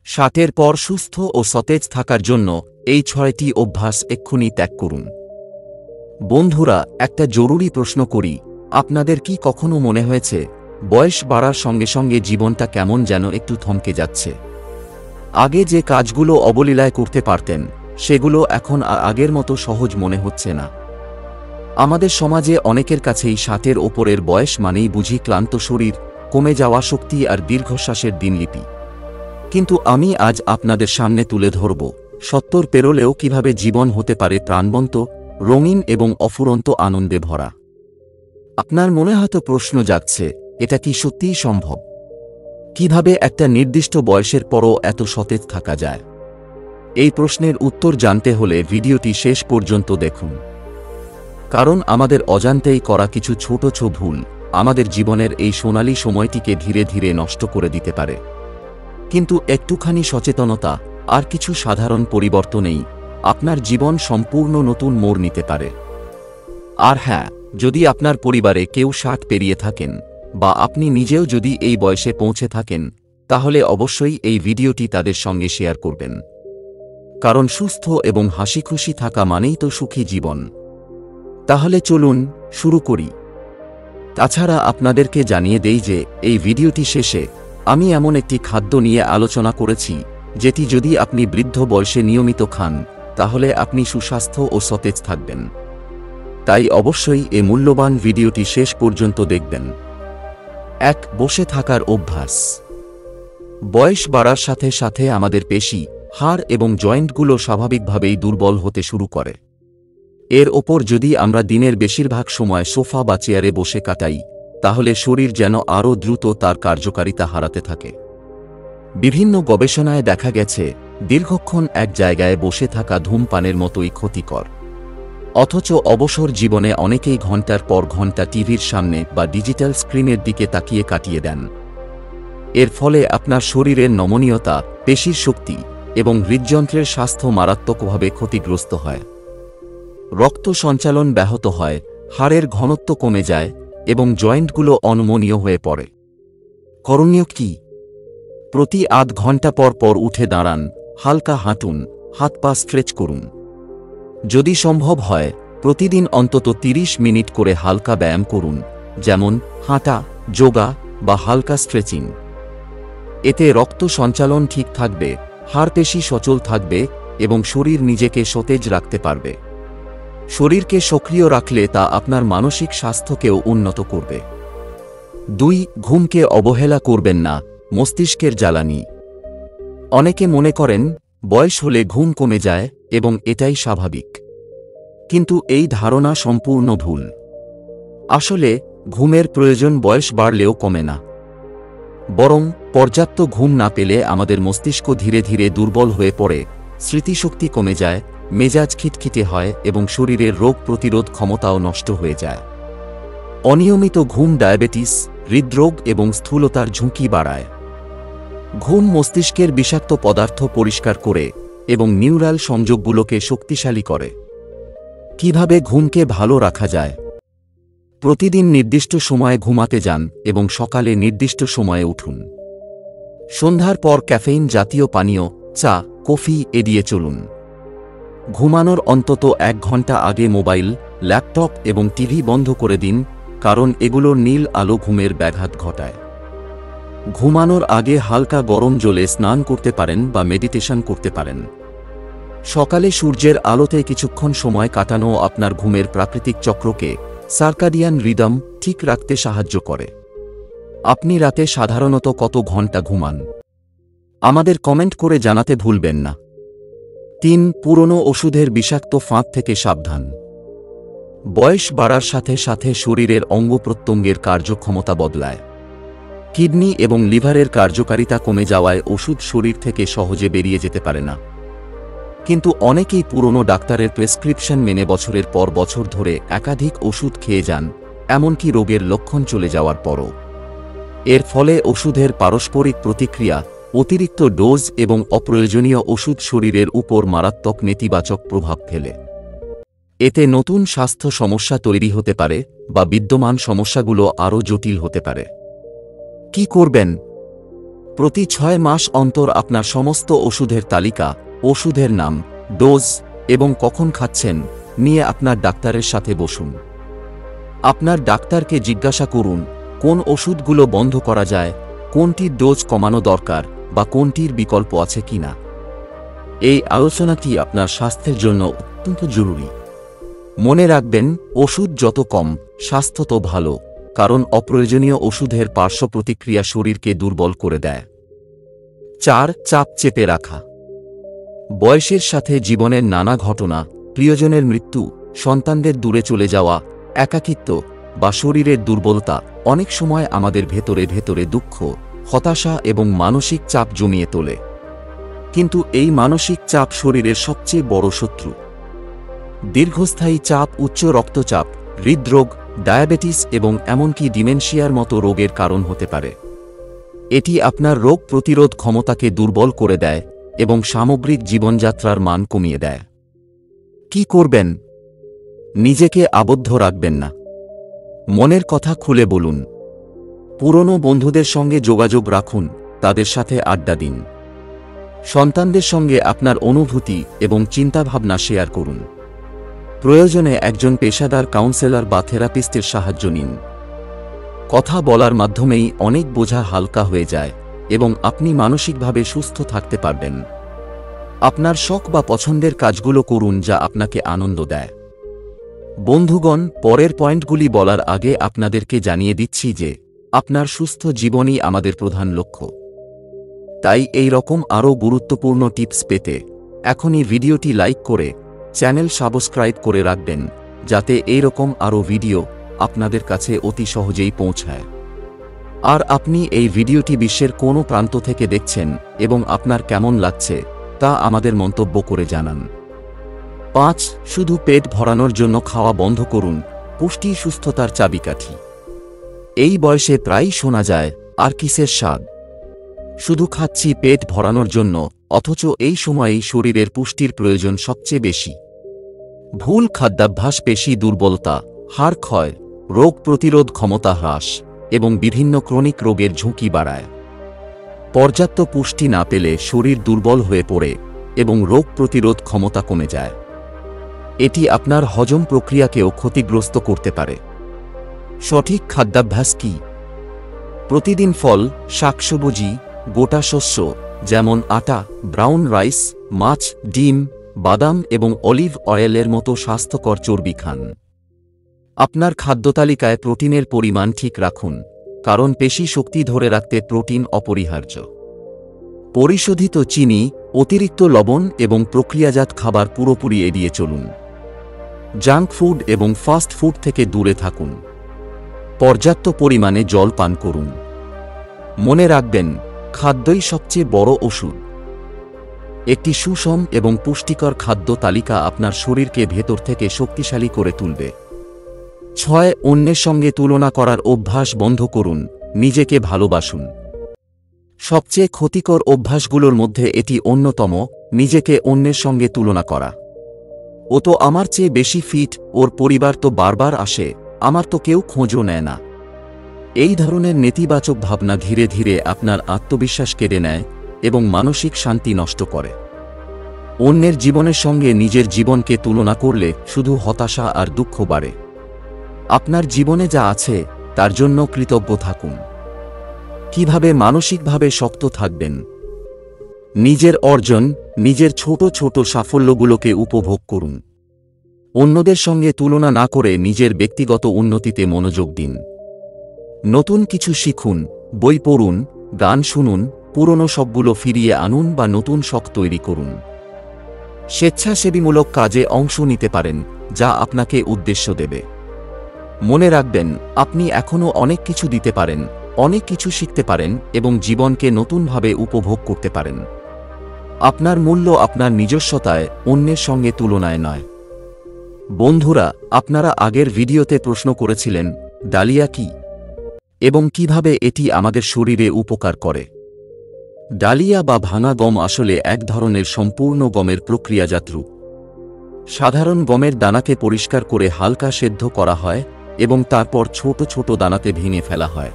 60-এর পর সুস্থ ও সতেজ থাকার জন্য এই 6টি অভ্যাস এক্ষুনি ত্যাগ করুন। বন্ধুরা, একটা জরুরি প্রশ্ন করি, আপনাদের কি কখনো মনে হয়েছে বয়স বাড়ার সঙ্গে সঙ্গে জীবনটা কেমন যেন একটু থমকে যাচ্ছে? আগে যে কাজগুলো অবলীলায় করতে পারতেন সেগুলো এখন আগের মতো সহজ মনে হচ্ছে না। আমাদের সমাজে অনেকের কাছেই 60-এর ওপরের বয়স মানেই বুঝি ক্লান্ত শরীর, কমে যাওয়া শক্তি আর দীর্ঘশ্বাসের দিনলিপি। কিন্তু আমি আজ আপনাদের সামনে তুলে ধরব 70 পেরোলেও কিভাবে জীবন হতে পারে প্রাণবন্ত, রঙিন এবং অফুরন্ত আনন্দে ভরা। আপনার মনে হয়তো প্রশ্ন জাগছে, এটা কি সত্যিই সম্ভব? কিভাবে একটা নির্দিষ্ট বয়সের পরও এত সতেজ থাকা যায়? এই প্রশ্নের উত্তর জানতে হলে ভিডিওটি শেষ পর্যন্ত দেখুন। কারণ আমাদের অজান্তেই করা কিছু ছোট ভুল আমাদের জীবনের এই সোনালী সময়টিকে ধীরে ধীরে নষ্ট করে দিতে পারে। কিন্তু একটুখানি সচেতনতা আর কিছু সাধারণ পরিবর্তনেই আপনার জীবন সম্পূর্ণ নতুন মোড় নিতে পারে। আর হ্যাঁ, যদি আপনার পরিবারে কেউ 60 পেরিয়ে থাকেন বা আপনি নিজেও যদি এই বয়সে পৌঁছে থাকেন, তাহলে অবশ্যই এই ভিডিওটি তাদের সঙ্গে শেয়ার করবেন। কারণ সুস্থ এবং হাসিখুশি থাকা মানেই তো সুখী জীবন। তাহলে চলুন শুরু করি। তাছাড়া আপনাদেরকে জানিয়ে দেই যে এই ভিডিওটি শেষে আমি এমন একটি খাদ্য নিয়ে আলোচনা করেছি যেটি যদি আপনি বৃদ্ধ বয়সে নিয়মিত খান তাহলে আপনি সুস্বাস্থ্য ও সতেজ থাকবেন। তাই অবশ্যই এই মূল্যবান ভিডিওটি শেষ পর্যন্ত দেখবেন। 1. বসে থাকার অভ্যাস। বয়স বাড়ার সাথে সাথে আমাদের পেশি, হাড় এবং জয়েন্টগুলো স্বাভাবিকভাবেই দুর্বল হতে শুরু করে। এর ওপর যদি আমরা দিনের বেশিরভাগ সময় সোফা বা চেয়ারে বসে কাটাই, তাহলে শরীর যেন আরও দ্রুত তার কার্যকারিতা হারাতে থাকে। বিভিন্ন গবেষণায় দেখা গেছে দীর্ঘক্ষণ এক জায়গায় বসে থাকা ধূমপানের মতোই ক্ষতিকর। অথচ অবসর জীবনে অনেকেই ঘন্টার পর ঘন্টা টিভির সামনে বা ডিজিটাল স্ক্রিনের দিকে তাকিয়ে কাটিয়ে দেন। এর ফলে আপনার শরীরের নমনীয়তা, পেশির শক্তি এবং হৃদযন্ত্রের স্বাস্থ্য মারাত্মকভাবে ক্ষতিগ্রস্ত হয়। রক্ত সঞ্চালন ব্যাহত হয়, হাড়ের ঘনত্ব কমে যায় এবং জয়েন্টগুলো অনমনীয় হয়ে পড়ে। করণীয় কি? প্রতি আধ ঘন্টা পর পর উঠে দাঁড়ান, হালকা হাঁটুন, হাত পা স্ট্রেচ করুন। যদি সম্ভব হয় প্রতিদিন অন্তত 30 মিনিট করে হালকা ব্যায়াম করুন, যেমন হাঁটা, যোগা বা হালকা স্ট্রেচিং। এতে রক্ত সঞ্চালন ঠিক থাকবে, হাড়পেশি সচল থাকবে এবং শরীর নিজেকে সতেজ রাখতে পারবে। শরীরকে সক্রিয় রাখলে তা আপনার মানসিক স্বাস্থ্যকেও উন্নত করবে। 2. ঘুমকে অবহেলা করবেন না, মস্তিষ্কের জ্বালানি। অনেকে মনে করেন বয়স হলে ঘুম কমে যায় এবং এটাই স্বাভাবিক। কিন্তু এই ধারণা সম্পূর্ণ ভুল। আসলে ঘুমের প্রয়োজন বয়স বাড়লেও কমে না। বরং পর্যাপ্ত ঘুম না পেলে আমাদের মস্তিষ্ক ধীরে ধীরে দুর্বল হয়ে পড়ে, স্মৃতিশক্তি কমে যায়, মেজাজ খিটখিটে হয় এবং শরীরের রোগ প্রতিরোধ ক্ষমতাও নষ্ট হয়ে যায়। অনিয়মিত ঘুম ডায়াবেটিস, হৃদরোগ এবং স্থূলতার ঝুঁকি বাড়ায়। ঘুম মস্তিষ্কের বিষাক্ত পদার্থ পরিষ্কার করে এবং নিউরাল সংযোগগুলোকে শক্তিশালী করে। কিভাবে ঘুমকে ভালো রাখা যায়? প্রতিদিন নির্দিষ্ট সময়ে ঘুমাতে যান এবং সকালে নির্দিষ্ট সময়ে উঠুন। সন্ধ্যার পর ক্যাফেইন জাতীয় পানীয়, চা, কফি এড়িয়ে চলুন। ঘুমানোর অন্তত 1 ঘন্টা আগে মোবাইল, ল্যাপটপ এবং টিভি বন্ধ করে দিন, কারণ এগুলোর নীল আলো ঘুমের ব্যাঘাত ঘটায়। ঘুমানোর আগে হালকা গরম জলে স্নান করতে পারেন বা মেডিটেশন করতে পারেন। সকালে সূর্যের আলোতে কিছুক্ষণ সময় কাটানো আপনার ঘুমের প্রাকৃতিক চক্রকে, সার্কাডিয়ান রিদম, ঠিক রাখতে সাহায্য করে। আপনি রাতে সাধারণত কত ঘন্টা ঘুমান? আমাদের কমেন্ট করে জানাতে ভুলবেন না। 3. পুরনো ওষুধের বিষাক্ত ফাঁদ থেকে সাবধান। বয়স বাড়ার সাথে সাথে শরীরের অঙ্গপ্রত্যঙ্গের কার্যক্ষমতা বদলায়। কিডনি এবং লিভারের কার্যকারিতা কমে যাওয়ায় ওষুধ শরীর থেকে সহজে বেরিয়ে যেতে পারে না। কিন্তু অনেকেই পুরনো ডাক্তারের প্রেসক্রিপশন মেনে বছরের পর বছর ধরে একাধিক ওষুধ খেয়ে যান, এমনকি রোগের লক্ষণ চলে যাওয়ার পরও। এর ফলে ওষুধের পারস্পরিক প্রতিক্রিয়া, অতিরিক্ত ডোজ এবং অপ্রয়োজনীয় ওষুধ শরীরের উপর মারাত্মক নেতিবাচক প্রভাব ফেলে। এতে নতুন স্বাস্থ্য সমস্যা তৈরি হতে পারে বা বিদ্যমান সমস্যাগুলো আরও জটিল হতে পারে। কি করবেন? প্রতি 6 মাস অন্তর আপনার সমস্ত ওষুধের তালিকা, ওষুধের নাম, ডোজ এবং কখন খাচ্ছেন নিয়ে আপনার ডাক্তারের সাথে বসুন। আপনার ডাক্তারকে জিজ্ঞাসা করুন কোন ওষুধগুলো বন্ধ করা যায়, কোনটির ডোজ কমানো দরকার বা কোনটির বিকল্প আছে কিনা। এই আলোচনাটি আপনার স্বাস্থ্যের জন্য অত্যন্ত জরুরি। মনে রাখবেন, ওষুধ যত কম, স্বাস্থ্য তো ভালো, কারণ অপ্রয়োজনীয় ওষুধের পার্শ্ব প্রতিক্রিয়া শরীরকে দুর্বল করে দেয়। 4. চাপ চেপে রাখা। বয়সের সাথে জীবনের নানা ঘটনা, প্রিয়জনের মৃত্যু, সন্তানদের দূরে চলে যাওয়া, একাকিত্ব বা শরীরের দুর্বলতা অনেক সময় আমাদের ভেতরে ভেতরে দুঃখ, হতাশা এবং মানসিক চাপ জমিয়ে তোলে। কিন্তু এই মানসিক চাপ শরীরের সবচেয়ে বড় শত্রু। দীর্ঘস্থায়ী চাপ উচ্চ রক্তচাপ, হৃদরোগ, ডায়াবেটিস এবং এমনকি ডিমেনশিয়ার মতো রোগের কারণ হতে পারে। এটি আপনার রোগ প্রতিরোধ ক্ষমতাকে দুর্বল করে দেয় এবং সামগ্রিক জীবনযাত্রার মান কমিয়ে দেয়। কি করবেন? নিজেকে আবদ্ধ রাখবেন না। মনের কথা খুলে বলুন। পুরনো বন্ধুদের সঙ্গে যোগাযোগ রাখুন, তাদের সাথে আড্ডা দিন। সন্তানদের সঙ্গে আপনার অনুভূতি এবং চিন্তাভাবনা শেয়ার করুন। প্রয়োজনে একজন পেশাদার কাউন্সেলর বা থেরাপিস্টের সাহায্য নিন। কথা বলার মাধ্যমেই অনেক বোঝা হালকা হয়ে যায় এবং আপনি মানসিকভাবে সুস্থ থাকতে পারবেন। আপনার শখ বা পছন্দের কাজগুলো করুন যা আপনাকে আনন্দ দেয়। বন্ধুগণ, পরের পয়েন্টগুলি বলার আগে আপনাদেরকে জানিয়ে দিচ্ছি যে আপনার সুস্থ জীবনই আমাদের প্রধান লক্ষ্য। তাই এই রকম আরও গুরুত্বপূর্ণ টিপস পেতে এখনই ভিডিওটি লাইক করে চ্যানেল সাবস্ক্রাইব করে রাখবেন, যাতে এই রকম আরও ভিডিও আপনাদের কাছে অতি সহজেই পৌঁছায়। আর আপনি এই ভিডিওটি বিশ্বের কোনো প্রান্ত থেকে দেখছেন এবং আপনার কেমন লাগছে তা আমাদের মন্তব্য করে জানান। 5. শুধু পেট ভরানোর জন্য খাওয়া বন্ধ করুন। পুষ্টি সুস্থতার চাবিকাঠি। এই বয়সে প্রায়ই শোনা যায়, আর কিসের স্বাদ, শুধু খাচ্ছি পেট ভরানোর জন্য, অথচ এই সময়েই শরীরের পুষ্টির প্রয়োজন সবচেয়ে বেশি। ভুল খাদ্যাভ্যাস পেশি দুর্বলতা, হাড় ক্ষয়, রোগ প্রতিরোধ ক্ষমতা হ্রাস এবং বিভিন্ন ক্রনিক রোগের ঝুঁকি বাড়ায়। পর্যাপ্ত পুষ্টি না পেলে শরীর দুর্বল হয়ে পড়ে এবং রোগ প্রতিরোধ ক্ষমতা কমে যায়। এটি আপনার হজম প্রক্রিয়াকেও ক্ষতিগ্রস্ত করতে পারে। সঠিক খাদ্যাভ্যাস কি? প্রতিদিন ফল, শাকসবজি, গোটা শস্য যেমন আটা, ব্রাউন রাইস, মাছ, ডিম, বাদাম এবং অলিভ অয়েলের মতো স্বাস্থ্যকর চর্বি খান। আপনার খাদ্যতালিকায় প্রোটিনের পরিমাণ ঠিক রাখুন, কারণ পেশি শক্তি ধরে রাখতে প্রোটিন অপরিহার্য। পরিশোধিত চিনি, অতিরিক্ত লবণ এবং প্রক্রিয়াজাত খাবার পুরোপুরি এড়িয়ে চলুন। জাঙ্ক ফুড এবং ফাস্ট ফুড থেকে দূরে থাকুন। পর্যাপ্ত পরিমাণে জল পান করুন। মনে রাখবেন, খাদ্যই সবচেয়ে বড় ওষুধ। একটি সুষম এবং পুষ্টিকর খাদ্য তালিকা আপনার শরীরকে ভেতর থেকে শক্তিশালী করে তুলবে। 6. অন্যের সঙ্গে তুলনা করার অভ্যাস বন্ধ করুন। নিজেকে ভালোবাসুন। সবচেয়ে ক্ষতিকর অভ্যাসগুলোর মধ্যে এটি অন্যতম, নিজেকে অন্যের সঙ্গে তুলনা করা। ও তো আমার চেয়ে বেশি ফিট, ওর পরিবার তো বারবার আসে, আমার তো কেউ খোঁজও নেয় না। এই ধরনের নেতিবাচক ভাবনা ধীরে ধীরে আপনার আত্মবিশ্বাস কেড়ে নেয় এবং মানসিক শান্তি নষ্ট করে। অন্যের জীবনের সঙ্গে নিজের জীবনকে তুলনা করলে শুধু হতাশা আর দুঃখ বাড়ে। আপনার জীবনে যা আছে তার জন্য কৃতজ্ঞ থাকুন। কিভাবে মানসিকভাবে শক্ত থাকবেন? নিজের অর্জন, নিজের ছোট ছোট সাফল্যগুলোকে উপভোগ করুন। অন্যদের সঙ্গে তুলনা না করে নিজের ব্যক্তিগত উন্নতিতে মনোযোগ দিন। নতুন কিছু শিখুন, বই পড়ুন, গান শুনুন, পুরনো সবগুলো ফিরিয়ে আনুন বা নতুন শখ তৈরি করুন। স্বেচ্ছাসেবীমূলক কাজে অংশ নিতে পারেন, যা আপনাকে উদ্দেশ্য দেবে। মনে রাখবেন, আপনি এখনও অনেক কিছু দিতে পারেন, অনেক কিছু শিখতে পারেন এবং জীবনকে নতুনভাবে উপভোগ করতে পারেন। আপনার মূল্য আপনার নিজস্বতায়, অন্যের সঙ্গে তুলনায় নয়। বন্ধুরা, আপনারা আগের ভিডিওতে প্রশ্ন করেছিলেন, ডালিয়া কি এবং কিভাবে এটি আমাদের শরীরে উপকার করে। ডালিয়া বা ভাঙা গম আসলে এক ধরনের সম্পূর্ণ গমের প্রক্রিয়াজাত রূপ। সাধারণ গমের দানাকে পরিষ্কার করে হালকা সেদ্ধ করা হয় এবং তারপর ছোট ছোট দানাতে ভেঙে ফেলা হয়।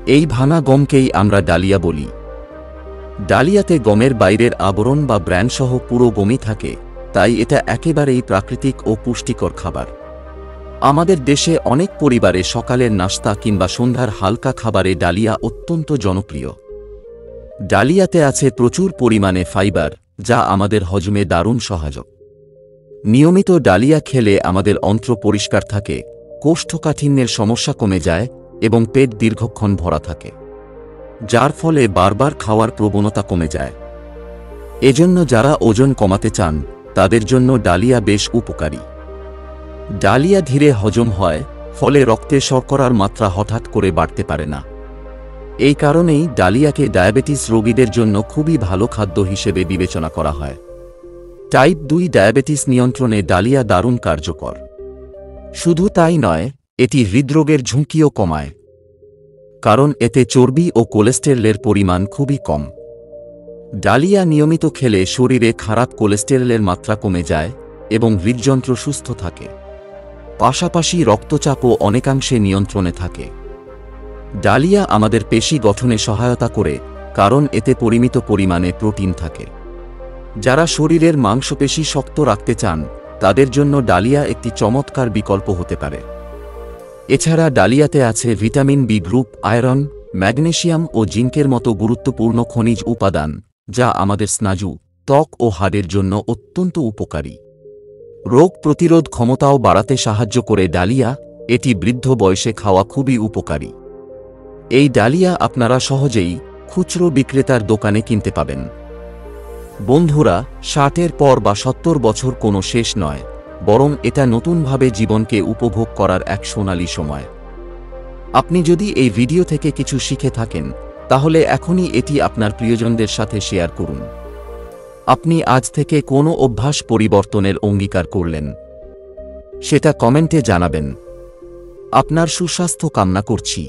এই ভাঙা গমকেই আমরা ডালিয়া বলি। ডালিয়াতে গমের বাইরের আবরণ বা ব্র্যান্ডসহ পুরো গমই থাকে, তাই এটা একেবারেই প্রাকৃতিক ও পুষ্টিকর খাবার। আমাদের দেশে অনেক পরিবারে সকালের নাস্তা কিংবা সন্ধ্যার হালকা খাবারে ডালিয়া অত্যন্ত জনপ্রিয়। ডালিয়াতে আছে প্রচুর পরিমাণে ফাইবার, যা আমাদের হজমে দারুণ সহায়ক। নিয়মিত ডালিয়া খেলে আমাদের অন্ত্র পরিষ্কার থাকে, কোষ্ঠকাঠিন্যের সমস্যা কমে যায় এবং পেট দীর্ঘক্ষণ ভরা থাকে, যার ফলে বারবার খাওয়ার প্রবণতা কমে যায়। এজন্য যারা ওজন কমাতে চান তাদের জন্য ডালিয়া বেশ উপকারী। ডালিয়া ধীরে হজম হয়, ফলে রক্তে শর্করার মাত্রা হঠাৎ করে বাড়তে পারে না। এই কারণেই ডালিয়াকে ডায়াবেটিস রোগীদের জন্য খুবই ভালো খাদ্য হিসেবে বিবেচনা করা হয়। টাইপ 2 ডায়াবেটিস নিয়ন্ত্রণে ডালিয়া দারুণ কার্যকর। শুধু তাই নয়, এটি হৃদরোগের ঝুঁকিও কমায়, কারণ এতে চর্বি ও কোলেস্টেরলের পরিমাণ খুবই কম। ডালিয়া নিয়মিত খেলে শরীরে খারাপ কোলেস্টেরলের মাত্রা কমে যায় এবং হৃদযন্ত্র সুস্থ থাকে। পাশাপাশি রক্তচাপও অনেকাংশে নিয়ন্ত্রণে থাকে। ডালিয়া আমাদের পেশি গঠনে সহায়তা করে, কারণ এতে পরিমিত পরিমাণে প্রোটিন থাকে। যারা শরীরের মাংসপেশি শক্ত রাখতে চান তাদের জন্য ডালিয়া একটি চমৎকার বিকল্প হতে পারে। এছাড়া ডালিয়াতে আছে vitamin B group, iron, magnesium ও জিঙ্কের মতো গুরুত্বপূর্ণ খনিজ উপাদান, যা আমাদের স্নায়ু, ত্বক ও হাড়ের জন্য অত্যন্ত উপকারী। রোগ প্রতিরোধ ক্ষমতাও বাড়াতে সাহায্য করে ডালিয়া। এটি বৃদ্ধ বয়সে খাওয়া খুবই উপকারী। এই ডালিয়া আপনারা সহজেই খুচরো বিক্রেতার দোকানে কিনতে পাবেন। বন্ধুরা, 60-এর পর বা 70 বছর কোনো শেষ নয়, বরং এটা নতুনভাবে জীবনকে উপভোগ করার এক সোনালী সময়। আপনি যদি এই ভিডিও থেকে কিছু শিখে থাকেন তাহলে এখনই এটি আপনার প্রিয়জনদের সাথে শেয়ার করুন। আপনি আজ থেকে কোনো অভ্যাস পরিবর্তনের অঙ্গীকার করলেন, সেটা কমেন্টে জানাবেন। আপনার সুস্বাস্থ্য কামনা করছি।